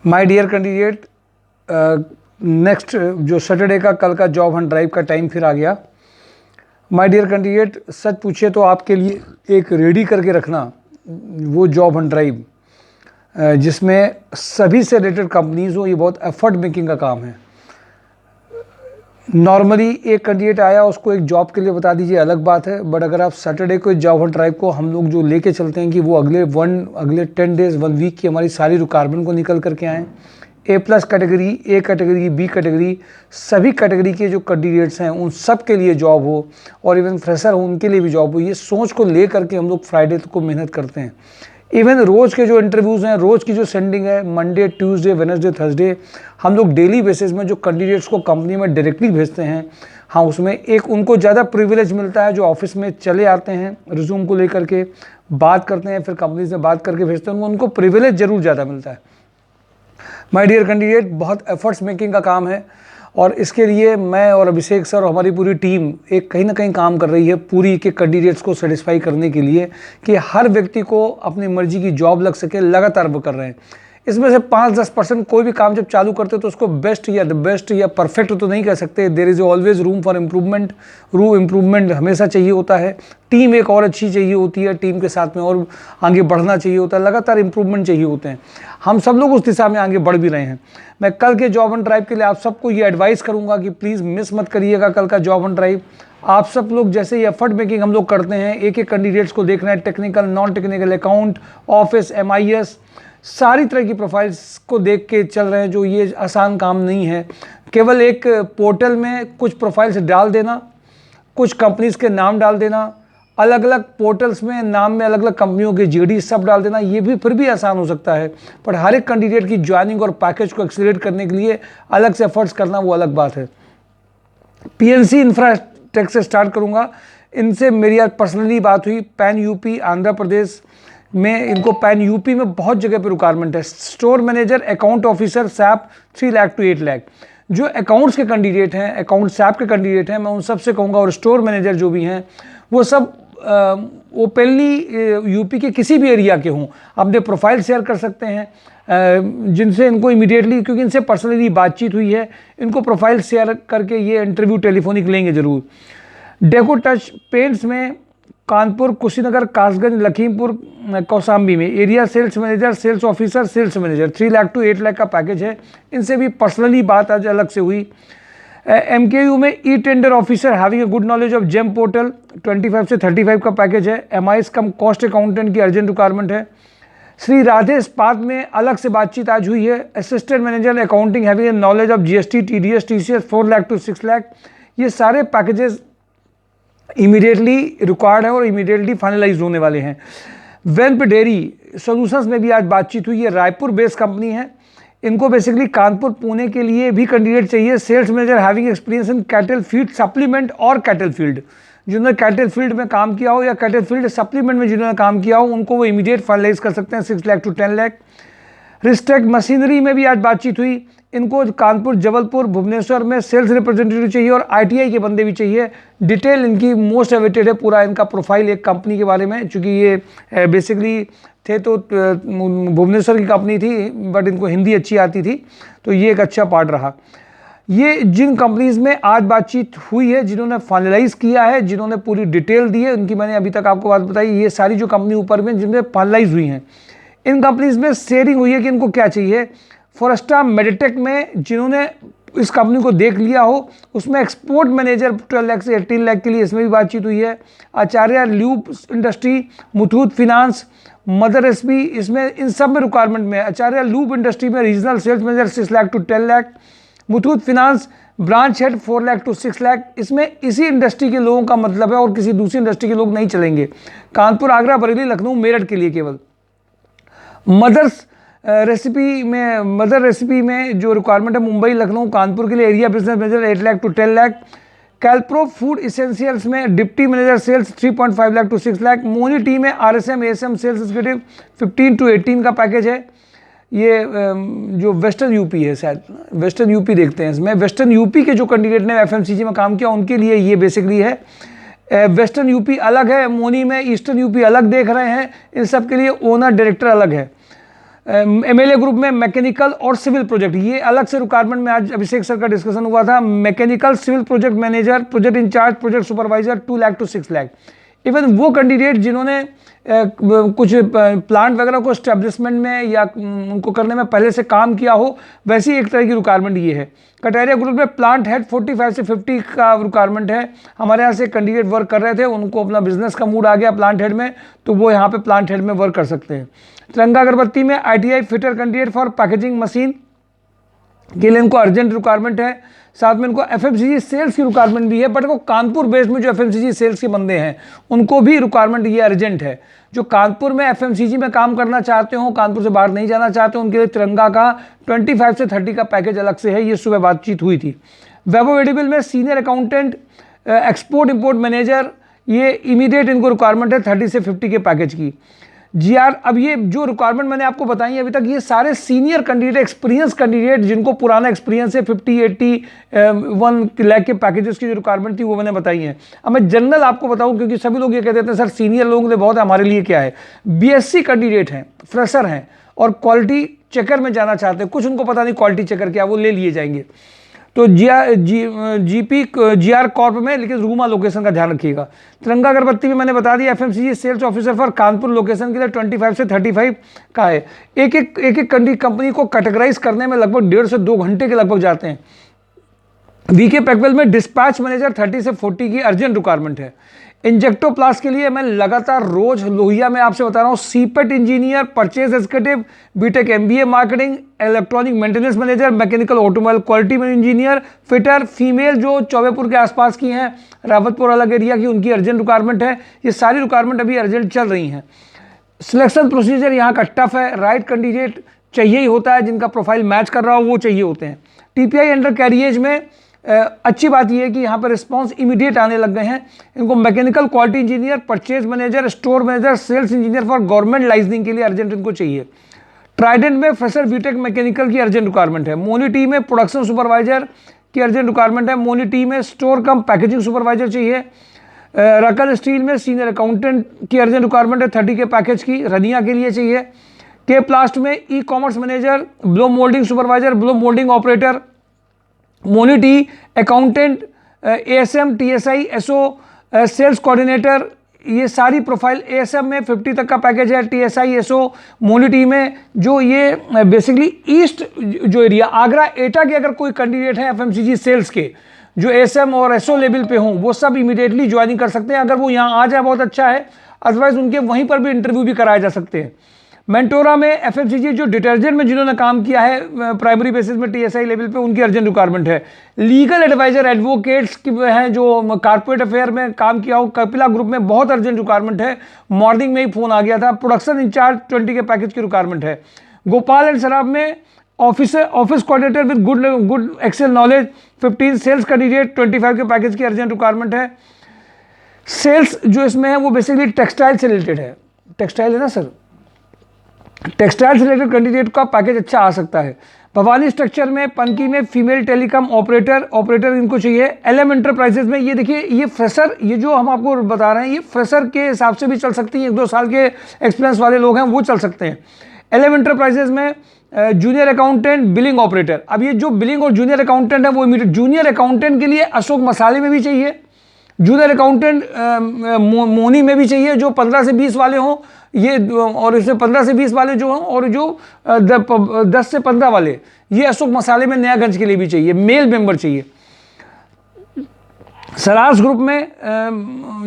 My dear candidate, next जो Saturday का कल का जॉब हंट ड्राइव का टाइम फिर आ गया। माय डियर कैंडिडेट, सच पूछे तो आपके लिए एक रेडी करके रखना वो जॉब हंट ड्राइव जिसमें सभी से रिलेटेड कंपनीज हो। ये बहुत एफर्ट मेकिंग का काम है। नॉर्मली एक कैंडिडेट आया, उसको एक जॉब के लिए बता दीजिए, अलग बात है। बट अगर आप सैटरडे को जॉब हंट ड्राइव को हम लोग जो लेके चलते हैं कि वो अगले 10 डेज 1 वीक की हमारी सारी रिक्वायरमेंट को निकल करके आएँ। A+ category, A category, B category, सभी कैटेगरी के जो कैंडिडेट्स हैं उन सब के लिए जॉब हो, और इवन फ्रेशर हो उनके लिए भी जॉब हो। ये सोच को ले करके हम लोग फ्राइडे तक को मेहनत करते हैं। इवन रोज़ के जो इंटरव्यूज़ हैं, रोज़ की जो सेंडिंग है, मंडे, ट्यूसडे, वेडनेसडे, थर्सडे, हम लोग डेली बेसिस में जो कैंडिडेट्स को कंपनी में डायरेक्टली भेजते हैं, हाँ, उसमें एक उनको ज़्यादा प्रिविलेज मिलता है। जो ऑफिस में चले आते हैं, रिज्यूम को लेकर के बात करते हैं, फिर कंपनी से बात करके भेजते हैं, उनको प्रिविलेज ज़रूर ज़्यादा मिलता है। माय डियर कैंडिडेट, बहुत एफर्ट्स मेकिंग का काम है, और इसके लिए मैं और अभिषेक सर और हमारी पूरी टीम एक कहीं ना कहीं काम कर रही है पूरी के कैंडिडेट्स को सेटिस्फाई करने के लिए कि हर व्यक्ति को अपनी मर्जी की जॉब लग सके। लगातार वो कर रहे हैं। इसमें से 5-10% कोई भी काम जब चालू करते तो उसको बेस्ट या द बेस्ट या परफेक्ट तो नहीं कह सकते। There is always room for improvement. Improvement हमेशा चाहिए होता है। टीम एक और अच्छी चाहिए होती है, टीम के साथ में और आगे बढ़ना चाहिए होता है, लगातार इम्प्रूवमेंट चाहिए होते हैं। हम सब लोग उस दिशा में आगे बढ़ भी रहे हैं। मैं कल के जॉब हंट ड्राइव के लिए आप सबको ये एडवाइस करूँगा कि प्लीज़ मिस मत करिएगा कल का जॉब हंट ड्राइव। आप सब लोग जैसे ही एफर्ट मेकिंग हम लोग करते हैं, एक एक कैंडिडेट्स को देखना है, technical, non technical, account, office, MIS, सारी तरह की प्रोफाइल्स को देख के चल रहे हैं। जो ये आसान काम नहीं है। केवल एक पोर्टल में कुछ प्रोफाइल्स डाल देना, कुछ कंपनीज के नाम डाल देना, अलग अलग पोर्टल्स में नाम में अलग अलग कंपनियों के GD सब डाल देना, ये भी फिर भी आसान हो सकता है। पर हर एक कैंडिडेट की ज्वाइनिंग और पैकेज को एक्सीलरेट करने के लिए अलग से एफर्ट्स करना वो अलग बात है। PNC इंफ्राटेक से स्टार्ट करूँगा। इनसे मेरी आज पर्सनली बात हुई। पैन UP आंध्र प्रदेश में इनको पैन UP में बहुत जगह पे रिक्वायरमेंट है। Store manager, account officer, SAP 3 lakh to 8 lakh. जो अकाउंट्स के कैंडिडेट हैं, अकाउंट SAP के कैंडिडेट हैं, मैं उन सब से कहूँगा, और स्टोर मैनेजर जो भी हैं वो सब ओपनली UP के किसी भी एरिया के हों, अपने प्रोफाइल शेयर कर सकते हैं जिनसे इनको इमीडिएटली, क्योंकि इनसे पर्सनली बातचीत हुई है, इनको प्रोफाइल शेयर करके ये इंटरव्यू टेलीफोनिक लेंगे ज़रूर। डेको टच पेंट्स में कानपुर, कुशीनगर, कासगंज, लखीमपुर, कौशाम्बी में area sales manager, sales officer, sales manager, 3 lakh to 8 lakh का पैकेज है। इनसे भी पर्सनली बात आज अलग से हुई। MKU में tender officer having a good knowledge of GeM portal, 25 से 35 का पैकेज है। MIS कम कॉस्ट अकाउंटेंट की अर्जेंट रिक्वायरमेंट है। श्री राधे इस्पात में अलग से बातचीत आज हुई है। Assistant manager accounting having a knowledge of GST, TDS, TCS, 4 lakh to 6 lakh. ये सारे पैकेजेस इमीडिएटली रिक्वायर्ड है और इमीडिएटली फाइनलाइज होने वाले हैं। वेंप डेयरी सॉल्यूशंस में भी आज बातचीत हुई है। रायपुर बेस्ड कंपनी है। इनको बेसिकली कानपुर, पुणे के लिए भी कैंडिडेट चाहिए। Sales manager having experience in cattle feed supplement और कैटल फील्ड। जिन्होंने कैटल फील्ड में काम किया हो या कैटल फील्ड सप्लीमेंट में जिन्होंने काम किया हो, उनको वो इमीडिएट फाइनलाइज कर सकते हैं। 6 लाख to 10 लाख। रिस्टेक मशीनरी में भी आज बातचीत हुई। इनको कानपुर, जबलपुर, भुवनेश्वर में सेल्स रिप्रेजेंटेटिव चाहिए और ITI के बंदे भी चाहिए। डिटेल इनकी मोस्ट अवेटेड है, पूरा इनका प्रोफाइल एक कंपनी के बारे में, चूँकि ये बेसिकली थे तो भुवनेश्वर की कंपनी थी, बट इनको हिंदी अच्छी आती थी, तो ये एक अच्छा पार्ट रहा। ये जिन कंपनीज़ में आज बातचीत हुई है, जिन्होंने फाइनलाइज किया है, जिन्होंने पूरी डिटेल दी है, उनकी मैंने अभी तक आपको बात बताई। ये सारी जो कंपनी ऊपर में जिनमें फाइनलाइज हुई हैं, इन कंपनीज़ में शेयरिंग हुई है कि इनको क्या चाहिए। फॉरेस्टा मेडिटेक में जिन्होंने इस कंपनी को देख लिया हो, उसमें एक्सपोर्ट मैनेजर 12 लाख से 18 लाख के लिए इसमें भी बातचीत हुई है। Acharya lube industry, Muthoot finance, mother SP, इसमें इन सब में रिक्वायरमेंट में है। आचार्य लूब इंडस्ट्री में regional sales manager 6 lakh to 10 lakh. Muthoot finance branch head 4 lakh to 6 lakh. इसमें इसी इंडस्ट्री के लोगों का मतलब है और किसी दूसरी इंडस्ट्री के लोग नहीं चलेंगे। कानपुर, आगरा, बरेली, लखनऊ, मेरठ के लिए केवल। मदर रेसिपी में जो रिक्वायरमेंट है, मुंबई, लखनऊ, कानपुर के लिए area business manager 8 lakh to 10 lakh. Calpro food essentials में deputy manager sales 3.5 lakh to 6 lakh. मोनी टी में RSM ASM sales executive 15 to 18 का पैकेज है। ये जो वेस्टर्न UP है, शायद वेस्टर्न UP देखते हैं इसमें। वेस्टर्न UP के जो कैंडिडेट ने FMCG में काम किया उनके लिए ये बेसिकली है। वेस्टर्न UP अलग है, मोनी में ईस्टर्न UP अलग देख रहे हैं। इन सब के लिए ओनर डायरेक्टर अलग है। MLA ग्रुप में मैकेनिकल और सिविल प्रोजेक्ट, ये अलग से रिक्वायरमेंट में आज अभिषेक सर का डिस्कशन हुआ था। Mechanical civil project manager, project incharge, project supervisor 2 lakh to 6 lakh. Even वो कैंडिडेट जिन्होंने कुछ प्लांट वगैरह को स्टैब्लिशमेंट में या उनको करने में पहले से काम किया हो, वैसी एक तरह की रिक्वायरमेंट ये है। कटेरिया ग्रुप में प्लांट हेड 45 से 50 का रिक्वायरमेंट है। हमारे यहाँ से कैंडिडेट वर्क कर रहे थे, उनको अपना बिजनेस का मूड आ गया प्लांट हेड में, तो वो यहाँ पे प्लांट हेड में वर्क कर सकते हैं। तिरंगा अगरबत्ती में ITI fitter candidate for packaging machine के लिए इनको अर्जेंट रिक्वायरमेंट है। साथ में इनको FMCG सेल्स की रिक्वायरमेंट भी है, बट वो कानपुर बेस्ड में जो FMCG सेल्स के बंदे हैं उनको भी रिक्वायरमेंट ये अर्जेंट है। जो कानपुर में FMCG में काम करना चाहते हो, कानपुर से बाहर नहीं जाना चाहते हो, उनके लिए तिरंगा का 25 से 30 का पैकेज अलग से है। ये सुबह बातचीत हुई थी। वैभव एडिबल में senior accountant, export import manager, ये इमीडिएट इनको रिक्वायरमेंट है 30 से 50 के पैकेज की। GR, अब ये जो रिक्वायरमेंट मैंने आपको बताई है अभी तक, ये सारे सीनियर कैंडिडेट, एक्सपीरियंस कैंडिडेट जिनको पुराना एक्सपीरियंस है, 50, 80, 1 लाख के पैकेजेस की जो रिक्वायरमेंट थी वो मैंने बताई है। अब मैं जनरल आपको बताऊं, क्योंकि सभी लोग ये कहते हैं सर सीनियर लोगों के लिए बहुत है, हमारे लिए क्या है। BSc कैंडिडेट हैं, फ्रेशर हैं और क्वालिटी चेकर में जाना चाहते हैं, कुछ उनको पता नहीं क्वालिटी चेकर क्या, वो ले लिए जाएंगे। तो GR कॉर्प में, लेकिन रूमा लोकेशन का ध्यान रखिएगा। तिरंगा अगरबत्ती में मैंने बता दिया FMCG sales officer for Kanpur location के लिए 25 से 35 का है। एक कंपनी को कैटेगराइज करने में लगभग 1.5 से 2 घंटे के लगभग जाते हैं। VK पैकवेल में डिस्पैच मैनेजर 30 से 40 की अर्जेंट रिक्वायरमेंट है। इंजेक्टोप्लास्ट के लिए मैं लगातार रोज लोहिया में आपसे बता रहा हूँ, CIPET engineer, purchase executive, BTech MBA marketing, electronic maintenance manager, mechanical automobile quality engineer, fitter, female जो चौबेपुर के आसपास की हैं, रावतपुर अलग एरिया की, उनकी अर्जेंट रिक्वायरमेंट है। ये सारी रिक्वायरमेंट अभी अर्जेंट चल रही हैं। सिलेक्शन प्रोसीजर यहाँ का टफ है, राइट कैंडिडेट चाहिए ही होता है, जिनका प्रोफाइल मैच कर रहा हो वो चाहिए होते हैं। TPI अंडर कैरिएज में अच्छी बात यह है कि यहाँ पर रिस्पांस इमीडिएट आने लग गए हैं। इनको mechanical quality engineer, purchase manager, store manager, sales engineer for government licensing के लिए अर्जेंट इनको चाहिए। ट्राइडेंट में फ्रेशर BTech मैकेनिकल की अर्जेंट रिक्वायरमेंट है। मोनी टी में प्रोडक्शन सुपरवाइजर की अर्जेंट रिक्वायरमेंट है। मोनी टी में स्टोर कम पैकेजिंग सुपरवाइजर चाहिए। रकल स्टील में सीनियर अकाउंटेंट की अर्जेंट रिक्वायरमेंट है 30 के पैकेज की, रनिया के लिए चाहिए। के प्लास्ट में ecommerce manager, blow moulding supervisor, blow moulding operator, मोनिटी accountant, ASM, TSI, SO, sales coordinator, ये सारी प्रोफाइल। ASM में 50 तक का पैकेज है। TSI, SO, मोनिटी में जो ये बेसिकली ईस्ट जो एरिया, आगरा, एटा के अगर कोई कैंडिडेट है FMCG सेल्स के जो ASM और SO लेवल पे हों, वो सब इमीडिएटली ज्वाइनिंग कर सकते हैं। अगर वो यहाँ आ जाए बहुत अच्छा है, अदरवाइज उनके वहीं पर भी इंटरव्यू भी कराए जा सकते हैं। मेंटोरा में FMCG जो डिटर्जेंट में जिन्होंने काम किया है प्राइमरी बेसिस में TSI लेवल पे, उनकी अर्जेंट रिक्वायरमेंट है। लीगल एडवाइजर एडवोकेट्स की हैं जो कारपोरेट अफेयर में काम किया हो, कपिला ग्रुप में बहुत अर्जेंट रिक्वायरमेंट है। मॉर्निंग में ही फोन आ गया था। प्रोडक्शन इंचार्ज 20 के पैकेज की रिक्वायरमेंट है। गोपाल एंड सराफ में office coordinator with good Excel knowledge 15। Sales candidate 25 के पैकेज की अर्जेंट रिक्वायरमेंट है। सेल्स जो इसमें है वो बेसिकली टेक्सटाइल से रिलेटेड है। टेक्सटाइल है ना सर, टेक्सटाइल से रिलेटेड कैंडिडेट का पैकेज अच्छा आ सकता है। भवानी स्ट्रक्चर में, पनकी में फीमेल टेलीकॉम ऑपरेटर इनको चाहिए। LM एंटरप्राइजेज में ये देखिए, ये फ्रेशर, ये जो हम आपको बता रहे हैं ये फ्रेशर के हिसाब से भी चल सकती हैं। 1-2 साल के एक्सपीरियंस वाले लोग हैं वो चल सकते हैं। LM एंटरप्राइजेज में जूनियर अकाउंटेंट, बिलिंग ऑपरेटर। अब ये जो बिलिंग और जूनियर अकाउंटेंट है वो इमीडिएट, जूनियर अकाउंटेंट के लिए अशोक मसाले में भी चाहिए। जूनियर अकाउंटेंट मोनी में भी चाहिए, जो 15 से 20 वाले हों ये, और इसमें 15 से 20 वाले जो हों, और जो 10 से 15 वाले, ये अशोक मसाले में नयागंज के लिए भी चाहिए, मेल मेंबर चाहिए। सरास ग्रुप में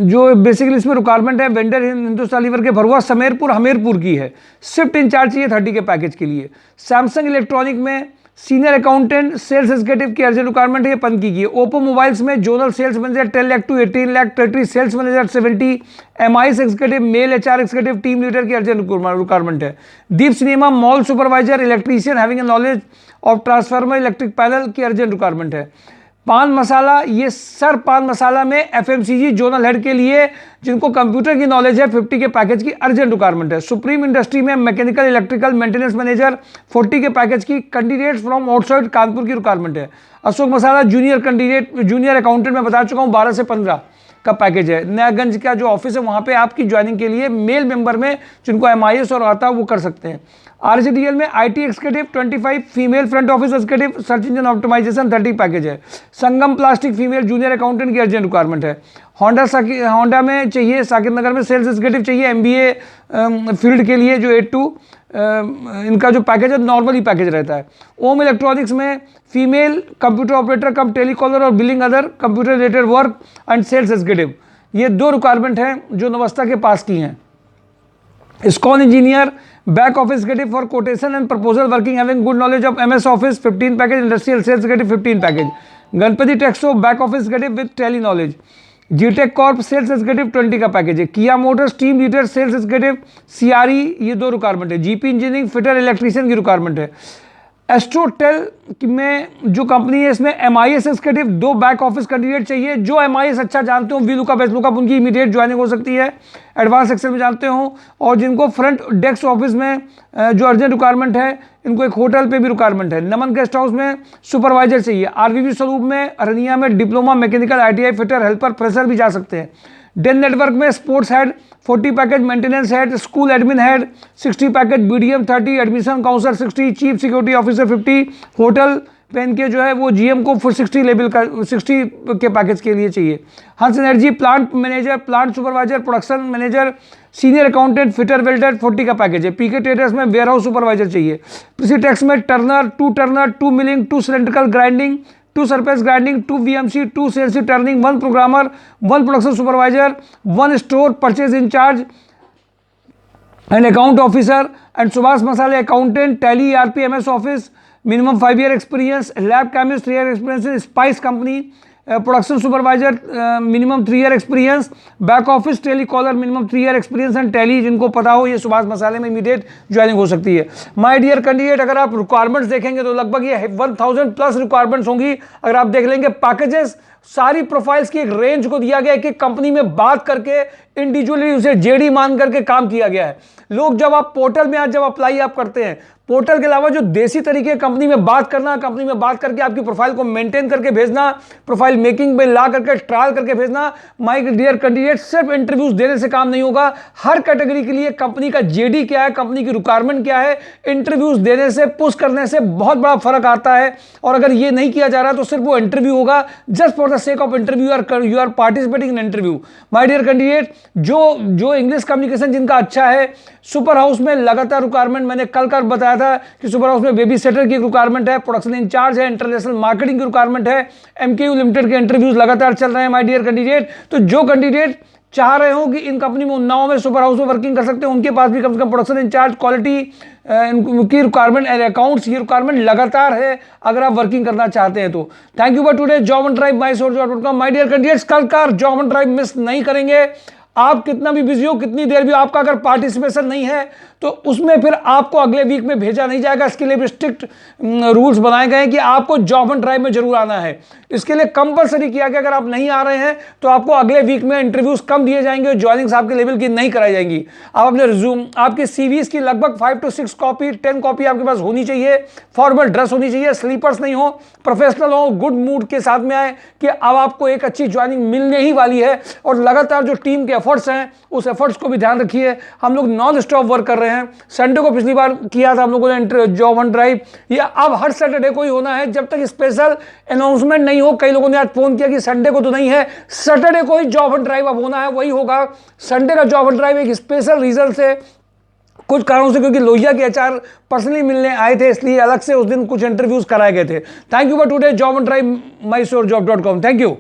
जो बेसिकली इसमें रिक्वायरमेंट है, वेंडर हिंदुस्तान लीवर के भरुआ समेरपुर हमीरपुर की है। शिफ्ट इंचार्ज चाहिए 30 के पैकेज के लिए। सैमसंग इलेक्ट्रॉनिक में सीनियर अकाउंटेंट, सेल्स एग्जीक्यूटिव की अर्जेंट रिक्वायरमेंट है 15 की। ओप्पो मोबाइल्स में zonal sales manager 10 lakh to 18 lakh, territory sales manager 70। MIS executive, male HR executive, team leader की अर्जेंट रिक्वायरमेंट है। Deep cinema mall supervisor, electrician having a knowledge of transformer electric panel की urgent requirement है। पान मसाला, ये sir पान मसाला में FMCG zonal head के लिए जिनको कंप्यूटर की नॉलेज है 50 के पैकेज की अर्जेंट रिक्वायरमेंट है। सुप्रीम इंडस्ट्री में मैकेनिकल इलेक्ट्रिकल मेंटेनेंस मैनेजर 40 के पैकेज की कैंडिडेट्स फ्रॉम आउटसाइड कानपुर की रिक्वायरमेंट है। अशोक मसाला जूनियर कैंडिडेट, जूनियर अकाउंटेंट में बता चुका हूँ 12 से 15 का पैकेज है। नयागंज का जो ऑफिस है वहाँ पे आपकी ज्वाइनिंग के लिए मेल मेंबर में जिनको MIS और आता है वो कर सकते हैं। RCDL में IT executive 25, female front office executive, search engine optimization 30 package है। Sangam plastic female junior accountant की अर्जेंट रिक्वायरमेंट है। होंडा में चाहिए, साकिब नगर में सेल्स एक्सिक्यूटिव चाहिए MBA फील्ड के लिए जो 8-2 इनका जो पैकेज है नॉर्मली पैकेज रहता है। ओम इलेक्ट्रॉनिक्स में female computer operator cum telecaller और billing other computer related work and sales executive, ये 2 रिक्वायरमेंट हैं जो नवस्ता के पास की हैं। ISKCON engineer back office executive for quotation and proposal working having good knowledge of MS office 15 package, industrial sales executive 15 package. Ganpati Texo back office executive with tally knowledge. जीटेक corp sales executive 20 का package है। Kia motors team leader sales executive CRE, ये 2 requirement है। GP engineering fitter electrician की requirement है। Astrotel में जो company है इसमें MIS executive 2 back office candidate चाहिए जो MIS अच्छा जानते हो, VLOOKUP बेसलुकअप उनकी इमीडिएट ज्वाइनिंग हो सकती है, एडवांस एक्सेल में जानते हो, और जिनको फ्रंट डेस्क ऑफिस में जो अर्जेंट रिक्वायरमेंट है, इनको एक होटल पे भी रिक्वायरमेंट है। नमन गेस्ट हाउस में सुपरवाइजर चाहिए। RVB स्वरूप में अरनिया में diploma mechanical ITI fitter helper fresher भी जा सकते हैं। डेन नेटवर्क में sports head 40 package, maintenance head, school admin head 60 package, BDM 30, admission counsellor 60, chief security officer 50, hotel पेन के जो है वो GM को 60 लेवल का 60 के पैकेज के लिए चाहिए। Hans energy plant manager, plant supervisor, production manager, senior accountant, fitter welder 40 का पैकेज है। PK ट्रेडर्स में वेयर हाउस सुपरवाइजर चाहिए। प्रीसीटेक्स में turner, 2 milling, 2 cylindrical grinding, 2 surface grinding, 2 VMC, 2 CNC turning, 1 programmer, 1 production supervisor, 1 store purchase incharge and account officer and Subhash Masale accountant, tally ERP MS office, minimum 5 year experience, lab chemist 3 year experience in spice company, production supervisor minimum 3 year experience, back office telecaller minimum 3 year experience and tally, जिनको पता हो ये सुभाष मसाले में immediate joining हो सकती है। My dear candidate, अगर आप रिक्वायरमेंट्स देखेंगे तो लगभग ये 1000 प्लस रिक्वायरमेंट्स होंगी। अगर आप देख लेंगे पैकेजेस, सारी प्रोफाइल्स की एक रेंज को दिया गया है कि कंपनी में बात करके इंडिविजुअली उसे JD मान करके काम किया गया है। लोग जब आप पोर्टल में आज जब अप्लाई आप करते हैं, पोर्टल के अलावा जो देसी तरीके कंपनी में बात करना, कंपनी में बात करके आपकी प्रोफाइल को मेंटेन करके भेजना, प्रोफाइल मेकिंग में ला करके ट्रायल करके भेजना, माय डियर कैंडिडेट, सिर्फ इंटरव्यूज देने से काम नहीं होगा। हर कैटेगरी के लिए कंपनी का JD क्या है, कंपनी की रिक्वायरमेंट क्या है, इंटरव्यूज देने से, पुश करने से बहुत बड़ा फर्क आता है। और अगर ये नहीं किया जा रहा तो सिर्फ वो इंटरव्यू होगा, just for the sake of interview you are participating in interview. My dear candidate, जो इंग्लिश कम्युनिकेशन जिनका अच्छा है, सुपर हाउस में लगातार रिक्वायरमेंट, मैंने कल बताया था कि सुपर हाउस में बेबी सेटर की रिक्वायरमेंट है, प्रोडक्शन इंचार्ज है, इंटरनेशनल मार्केटिंग की रिक्वायरमेंट है, MKU लिमिटेड के इंटरव्यूज लगातार चल रहे हैं। माय डियर कैंडिडेट, तो जो कैंडिडेट चाह रहे हो कि इन कंपनी में उन्नाव में सुपर हाउस में वर्किंग कर सकते हैं, उनके पास भी कम से कम प्रोडक्शन इंचार्ज, क्वालिटी की रिक्वायरमेंट, अकाउंट्स की रिक्वायरमेंट लगातार है अगर आप वर्किंग करना चाहते हैं तो। Thank you for today job and drive mysore.com। My dear candidates, कल का जॉब एंड ड्राइव मिस नहीं करेंगे। आप कितना भी बिजी हो, कितनी देर भी, आपका अगर पार्टिसिपेशन नहीं है तो उसमें फिर आपको अगले वीक में भेजा नहीं जाएगा। इसके लिए भी स्ट्रिक्ट रूल्स बनाए गए हैं कि आपको जॉब एंड ड्राइव में जरूर आना है। इसके लिए कंपलसरी किया गया, अगर आप नहीं आ रहे हैं तो आपको अगले वीक में इंटरव्यूज कम दिए जाएंगे, ज्वाइनिंग्स आपके लेवल की नहीं कराई जाएंगी। आप अपने रिज्यूम, आपके CVs की लगभग 5 to 6 कॉपी, 10 कॉपी आपके पास होनी चाहिए, फॉर्मल ड्रेस होनी चाहिए, स्लीपर्स नहीं हो, प्रोफेशनल हो, गुड मूड के साथ में आए कि अब आपको एक अच्छी ज्वाइनिंग मिलने ही वाली है। और लगातार जो टीम के एफर्ट्स हैं उस एफर्ट्स को भी ध्यान रखिए। हम लोग नॉन स्टॉप वर्क कर रहे हैं। संडे को पिछली बार किया था हम लोगों ने जॉब एंड ड्राइव, ये अब हर सैटरडे को ही होना है जब तक स्पेशल अनाउंसमेंट नहीं हो। कई लोगों ने आज फोन किया कि संडे को तो नहीं है, सैटरडे को ही जॉब एंड ड्राइव अब होना है, वही होगा। संडे का जॉब एंड ड्राइव एक स्पेशल रीजन से, कुछ कारणों से, क्योंकि लोहिया के HR पर्सनली मिलने आए थे, इसलिए अलग से उस दिन कुछ इंटरव्यूज कराए गए थे। Thank you for today job and drive mysore.com। Thank you.